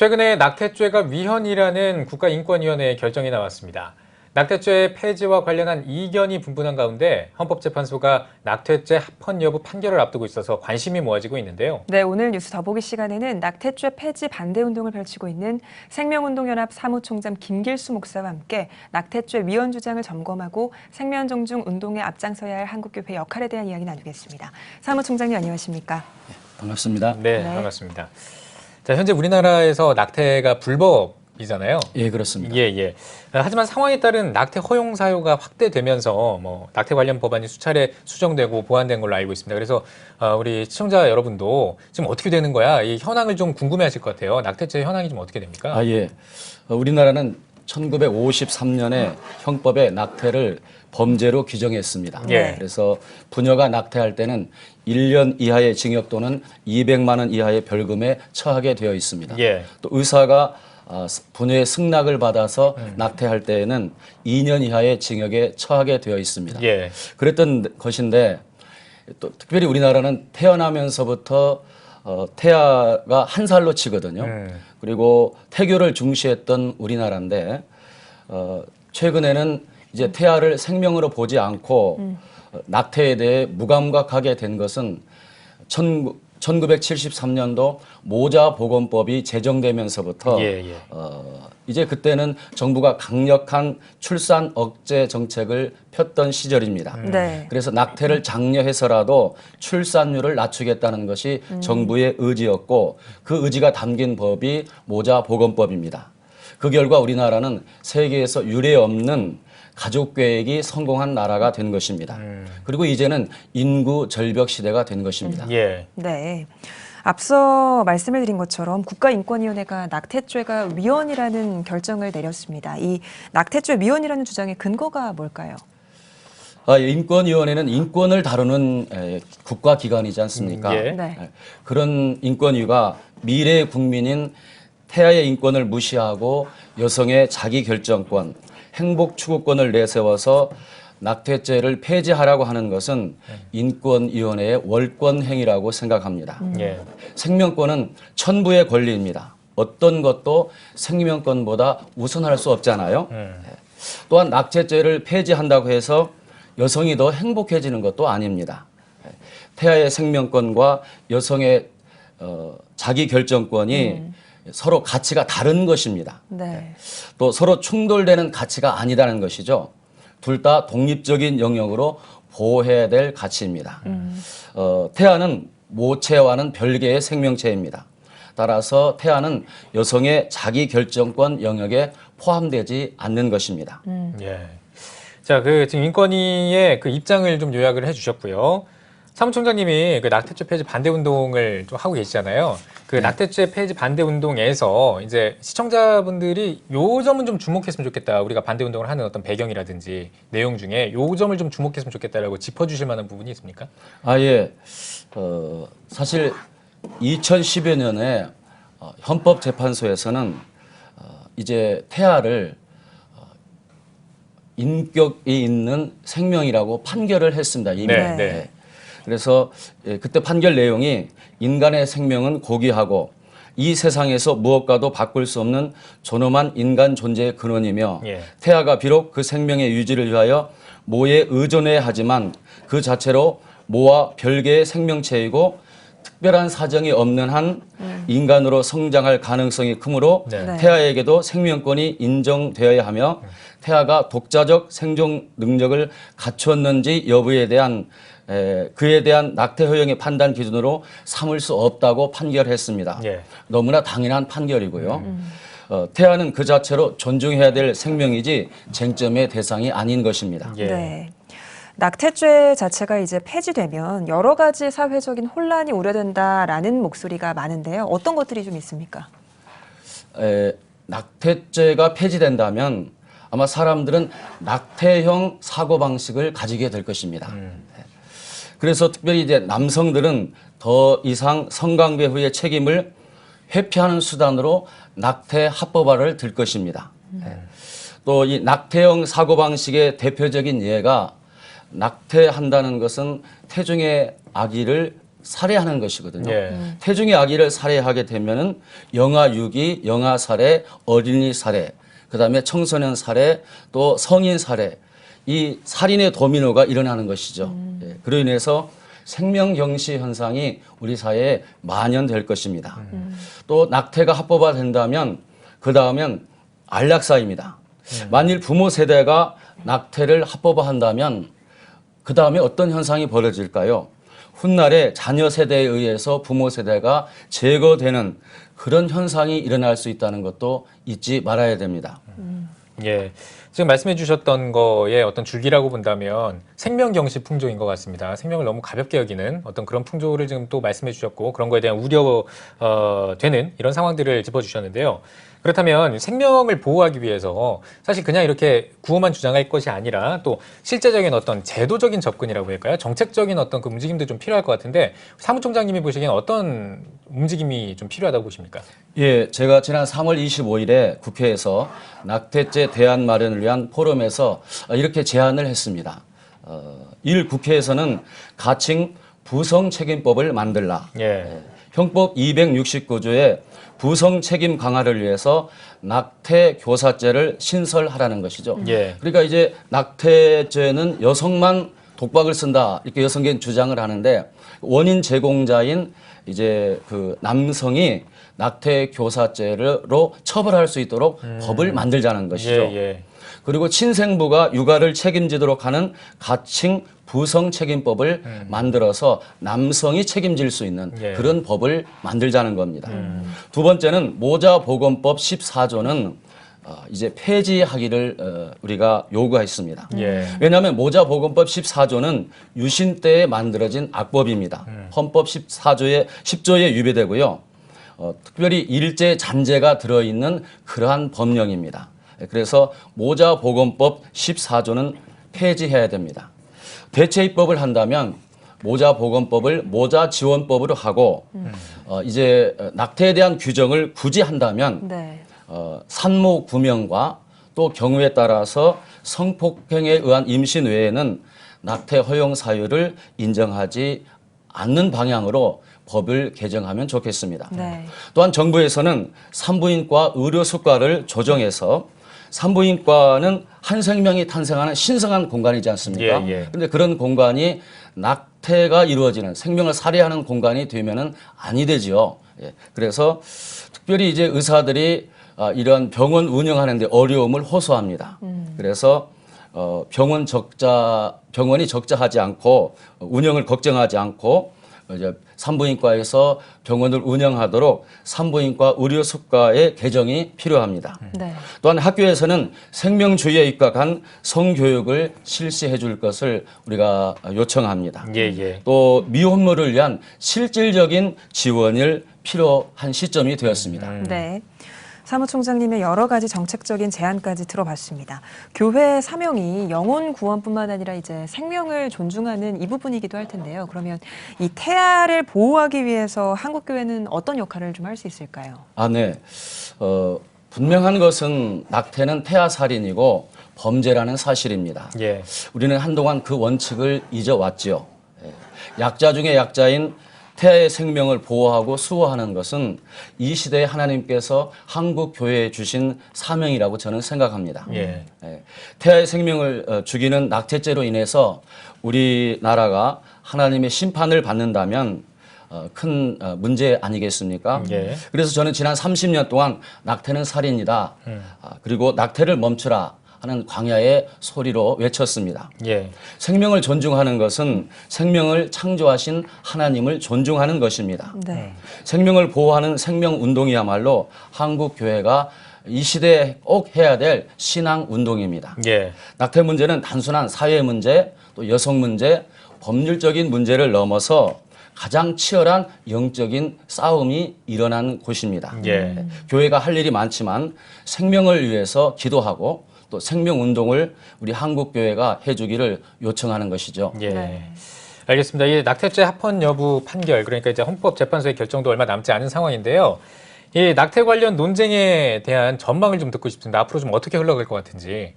최근에 낙태죄가 위헌이라는 국가인권위원회의 결정이 나왔습니다. 낙태죄 폐지와 관련한 이견이 분분한 가운데 헌법재판소가 낙태죄 합헌 여부 판결을 앞두고 있어서 관심이 모아지고 있는데요. 네, 오늘 뉴스 더보기 시간에는 낙태죄 폐지 반대 운동을 펼치고 있는 생명운동연합 사무총장 김길수 목사와 함께 낙태죄 위헌 주장을 점검하고 생명 존중 운동에 앞장서야 할 한국교회 역할에 대한 이야기 나누겠습니다. 사무총장님 안녕하십니까? 반갑습니다. 네, 반갑습니다. 자, 현재 우리나라에서 낙태가 불법이잖아요. 예, 그렇습니다. 예. 하지만 상황에 따른 낙태 허용 사유가 확대되면서 낙태 관련 법안이 수차례 수정되고 보완된 걸로 알고 있습니다. 그래서 우리 시청자 여러분도 지금 어떻게 되는 거야? 이 현황을 좀 궁금해하실 것 같아요. 낙태죄 현황이 좀 어떻게 됩니까? 예. 우리나라는 1953년에 형법에 낙태를 범죄로 규정했습니다. 예. 그래서 부녀가 낙태할 때는 1년 이하의 징역 또는 200만 원 이하의 벌금에 처하게 되어 있습니다. 예. 또 의사가 부녀의 승낙을 받아서 낙태할 때에는 2년 이하의 징역에 처하게 되어 있습니다. 예. 그랬던 것인데 또 특별히 우리나라는 태어나면서부터 태아가 한 살로 치거든요. 그리고 태교를 중시했던 우리나라인데 최근에는 이제 태아를 생명으로 보지 않고 낙태에 대해 무감각하게 된 것은 1973년도 모자보건법이 제정되면서부터 이제 그때는 정부가 강력한 출산 억제 정책을 폈던 시절입니다. 네. 그래서 낙태를 장려해서라도 출산율을 낮추겠다는 것이 정부의 의지였고 그 의지가 담긴 법이 모자보건법입니다. 그 결과 우리나라는 세계에서 유례 없는 가족계획이 성공한 나라가 된 것입니다. 그리고 이제는 인구 절벽 시대가 된 것입니다. 예. 네. 앞서 말씀을 드린 것처럼 국가인권위원회가 낙태죄가 위헌이라는 결정을 내렸습니다. 이 낙태죄 위헌이라는 주장의 근거가 뭘까요? 인권위원회는 인권을 다루는 국가기관이지 않습니까? 예. 네. 그런 인권위가 미래 국민인 태아의 인권을 무시하고 여성의 자기결정권, 행복 추구권을 내세워서 낙태죄를 폐지하라고 하는 것은 인권위원회의 월권행위라고 생각합니다. 예. 생명권은 천부의 권리입니다. 어떤 것도 생명권보다 우선할 수 없잖아요. 또한 낙태죄를 폐지한다고 해서 여성이 더 행복해지는 것도 아닙니다. 태아의 생명권과 여성의 자기결정권이 서로 가치가 다른 것입니다. 네. 또 서로 충돌되는 가치가 아니라는 것이죠. 둘 다 독립적인 영역으로 보호해야 될 가치입니다. 태아는 모체와는 별개의 생명체입니다. 따라서 태아는 여성의 자기결정권 영역에 포함되지 않는 것입니다. 예. 자, 지금 인권위의 그 입장을 좀 요약을 해주셨고요. 사무총장님이 그 낙태죄 폐지 반대 운동을 좀 하고 계시잖아요. 그 낙태죄 폐지 반대 운동에서 이제 시청자분들이 요 점은 좀 주목했으면 좋겠다. 우리가 반대 운동을 하는 어떤 배경이라든지 내용 중에 요 점을 좀 주목했으면 좋겠다라고 짚어주실 만한 부분이 있습니까? 예. 사실 2010여 년에 헌법재판소에서는 이제 태아를 인격이 있는 생명이라고 판결을 했습니다. 이미. 네. 그래서 그때 판결 내용이 인간의 생명은 고귀하고 이 세상에서 무엇과도 바꿀 수 없는 존엄한 인간 존재의 근원이며 태아가 비록 그 생명의 유지를 위하여 모에 의존해야 하지만 그 자체로 모와 별개의 생명체이고 특별한 사정이 없는 한 인간으로 성장할 가능성이 크므로 태아에게도 생명권이 인정되어야 하며 태아가 독자적 생존 능력을 갖추었는지 여부에 대한 그에 대한 낙태 허용의 판단 기준으로 삼을 수 없다고 판결했습니다. 너무나 당연한 판결이고요. 태아는 그 자체로 존중해야 될 생명이지 쟁점의 대상이 아닌 것입니다. 네. 낙태죄 자체가 이제 폐지되면 여러 가지 사회적인 혼란이 우려된다라는 목소리가 많은데요. 어떤 것들이 좀 있습니까? 낙태죄가 폐지된다면 아마 사람들은 낙태형 사고방식을 가지게 될 것입니다. 그래서 특별히 이제 남성들은 더 이상 성관계 후의 책임을 회피하는 수단으로 낙태 합법화를 들 것입니다. 또 이 낙태형 사고방식의 대표적인 예가 낙태한다는 것은 태중의 아기를 살해하는 것이거든요. 예. 태중의 아기를 살해하게 되면은 영아 유기, 영아 살해, 어린이 살해, 그다음에 청소년 살해, 또 성인 살해, 이 살인의 도미노가 일어나는 것이죠. 예. 그로 인해서 생명경시 현상이 우리 사회에 만연될 것입니다. 또 낙태가 합법화된다면 그 다음엔 안락사입니다. 만일 부모 세대가 낙태를 합법화한다면 그 다음에 어떤 현상이 벌어질까요? 훗날에 자녀 세대에 의해서 부모 세대가 제거되는 그런 현상이 일어날 수 있다는 것도 잊지 말아야 됩니다. 예. 지금 말씀해 주셨던 거에 어떤 줄기라고 본다면 생명경시 풍조인 것 같습니다. 생명을 너무 가볍게 여기는 어떤 그런 풍조를 지금 또 말씀해 주셨고 그런 거에 대한 우려되는 이런 상황들을 짚어주셨는데요. 그렇다면 생명을 보호하기 위해서 사실 그냥 이렇게 구호만 주장할 것이 아니라 또 실제적인 어떤 제도적인 접근이라고 할까요? 정책적인 어떤 그 움직임도 좀 필요할 것 같은데 사무총장님이 보시기엔 어떤 움직임이 좀 필요하다고 보십니까? 예, 제가 지난 3월 25일에 국회에서 낙태죄 대안 마련을 위한 포럼에서 이렇게 제안을 했습니다. 1. 국회에서는 가칭 부성책임법을 만들라. 예. 형법 269조에 부성 책임 강화를 위해서 낙태 교사죄를 신설하라는 것이죠. 예. 그러니까 이제 낙태죄는 여성만 독박을 쓴다 이렇게 여성계는 주장을 하는데 원인 제공자인 이제 그 남성이 낙태 교사죄로 처벌할 수 있도록 법을 만들자는 것이죠. 예, 예. 그리고 친생부가 육아를 책임지도록 하는 가칭 부성책임법을 만들어서 남성이 책임질 수 있는 예. 그런 법을 만들자는 겁니다. 두 번째는 모자보건법 14조는 이제 폐지하기를 우리가 요구했습니다. 예. 왜냐하면 모자보건법 14조는 유신 때에 만들어진 악법입니다. 헌법 14조에 10조에 위배되고요. 특별히 일제 잔재가 들어있는 그러한 법령입니다. 그래서 모자보건법 14조는 폐지해야 됩니다. 대체 입법을 한다면 모자보건법을 모자지원법으로 하고 이제 낙태에 대한 규정을 굳이 한다면 네. 산모 구명과 또 경우에 따라서 성폭행에 의한 임신 외에는 낙태 허용 사유를 인정하지 않는 방향으로 법을 개정하면 좋겠습니다. 네. 또한 정부에서는 산부인과 의료 수가를 조정해서 산부인과는 한 생명이 탄생하는 신성한 공간이지 않습니까? 예, 예. 그런데 그런 공간이 낙태가 이루어지는 생명을 살해하는 공간이 되면은 아니 되지요. 예. 그래서 특별히 이제 의사들이 이런 병원 운영하는데 어려움을 호소합니다. 그래서 병원이 적자하지 않고 운영을 걱정하지 않고 이제 산부인과에서 병원을 운영하도록 산부인과 의료 수가의 개정이 필요합니다. 네. 또한 학교에서는 생명주의에 입각한 성교육을 실시해 줄 것을 우리가 요청합니다. 예, 예. 또 미혼모를 위한 실질적인 지원을 필요한 시점이 되었습니다. 네. 사무총장님의 여러 가지 정책적인 제안까지 들어봤습니다. 교회의 사명이 영혼 구원뿐만 아니라 이제 생명을 존중하는 이 부분이기도 할 텐데요. 그러면 이 태아를 보호하기 위해서 한국교회는 어떤 역할을 좀 할 수 있을까요? 네. 분명한 것은 낙태는 태아 살인이고 범죄라는 사실입니다. 예. 우리는 한동안 그 원칙을 잊어왔지요. 약자 중에 약자인 태아의 생명을 보호하고 수호하는 것은 이 시대에 하나님께서 한국 교회에 주신 사명이라고 저는 생각합니다. 예. 태아의 생명을 죽이는 낙태죄로 인해서 우리나라가 하나님의 심판을 받는다면 큰 문제 아니겠습니까? 예. 그래서 저는 지난 30년 동안 낙태는 살인이다. 그리고 낙태를 멈추라 하는 광야의 소리로 외쳤습니다. 예. 생명을 존중하는 것은 생명을 창조하신 하나님을 존중하는 것입니다. 네. 생명을 보호하는 생명운동이야말로 한국 교회가 이 시대에 꼭 해야 될 신앙운동입니다. 예. 낙태 문제는 단순한 사회 문제, 또 여성 문제, 법률적인 문제를 넘어서 가장 치열한 영적인 싸움이 일어난 곳입니다. 예. 교회가 할 일이 많지만 생명을 위해서 기도하고 또 생명운동을 우리 한국교회가 해주기를 요청하는 것이죠. 예. 네. 알겠습니다. 이 낙태죄 합헌 여부 판결, 그러니까 이제 헌법재판소의 결정도 얼마 남지 않은 상황인데요. 이 낙태 관련 논쟁에 대한 전망을 좀 듣고 싶습니다. 앞으로 좀 어떻게 흘러갈 것 같은지.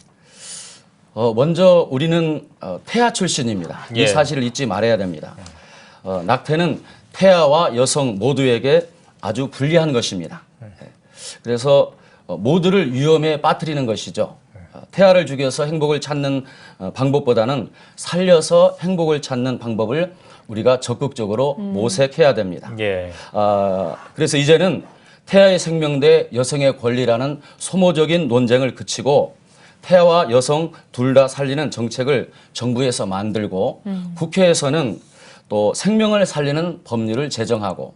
먼저 우리는 태아 출신입니다. 예. 이 사실을 잊지 말아야 됩니다. 낙태는 태아와 여성 모두에게 아주 불리한 것입니다. 그래서 모두를 위험에 빠뜨리는 것이죠. 태아를 죽여서 행복을 찾는 방법보다는 살려서 행복을 찾는 방법을 우리가 적극적으로 모색해야 됩니다. 예. 그래서 이제는 태아의 생명 대 여성의 권리라는 소모적인 논쟁을 그치고 태아와 여성 둘 다 살리는 정책을 정부에서 만들고 국회에서는 또 생명을 살리는 법률을 제정하고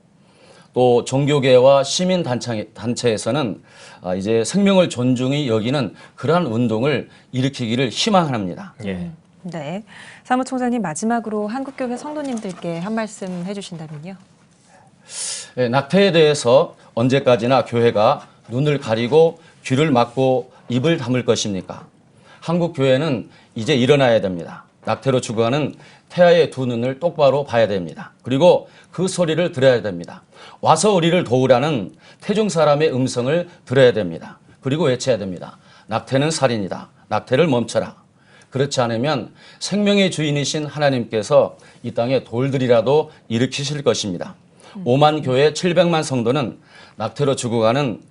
또 종교계와 시민단체에서는 이제 생명을 존중히 여기는 그러한 운동을 일으키기를 희망합니다. 예. 네. 사무총장님 마지막으로 한국교회 성도님들께 한 말씀 해주신다면요. 네, 낙태에 대해서 언제까지나 교회가 눈을 가리고 귀를 막고 입을 다물 것입니까? 한국 교회는 이제 일어나야 됩니다. 낙태로 죽어가는 태아의 두 눈을 똑바로 봐야 됩니다. 그리고 그 소리를 들어야 됩니다. 와서 우리를 도우라는 태중 사람의 음성을 들어야 됩니다. 그리고 외쳐야 됩니다. 낙태는 살인이다. 낙태를 멈춰라. 그렇지 않으면 생명의 주인이신 하나님께서 이 땅에 돌들이라도 일으키실 것입니다. 5만 교회 700만 성도는 낙태로 죽어가는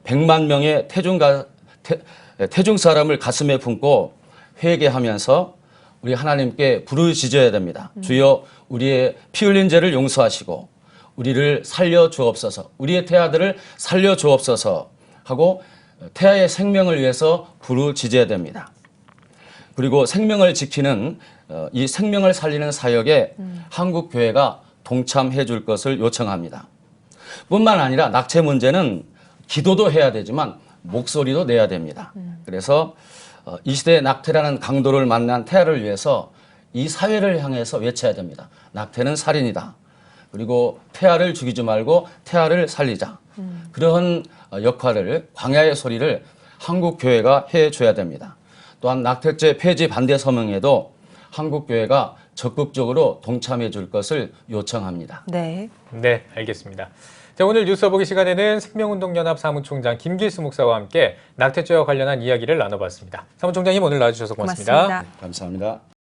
100만 명의 태중 사람을 가슴에 품고 회개하면서 우리 하나님께 부르짖어야 됩니다. 주여 우리의 피 흘린 죄를 용서하시고 우리를 살려 주옵소서, 우리의 태아들을 살려 주옵소서 하고 태아의 생명을 위해서 부르짖어야 됩니다. 그리고 생명을 지키는 이 생명을 살리는 사역에 한국 교회가 동참해 줄 것을 요청합니다. 뿐만 아니라 낙태 문제는 기도도 해야 되지만 목소리도 내야 됩니다. 그래서 이 시대의 낙태라는 강도를 만난 태아를 위해서 이 사회를 향해서 외쳐야 됩니다. 낙태는 살인이다. 그리고 태아를 죽이지 말고 태아를 살리자. 그런 역할을, 광야의 소리를 한국 교회가 해줘야 됩니다. 또한 낙태죄 폐지 반대 서명에도 한국 교회가 적극적으로 동참해 줄 것을 요청합니다. 네. 네, 알겠습니다. 자, 오늘 뉴스 보기 시간에는 생명운동연합 사무총장 김길수 목사와 함께 낙태죄와 관련한 이야기를 나눠봤습니다. 사무총장님 오늘 나와주셔서 고맙습니다. 고맙습니다. 감사합니다.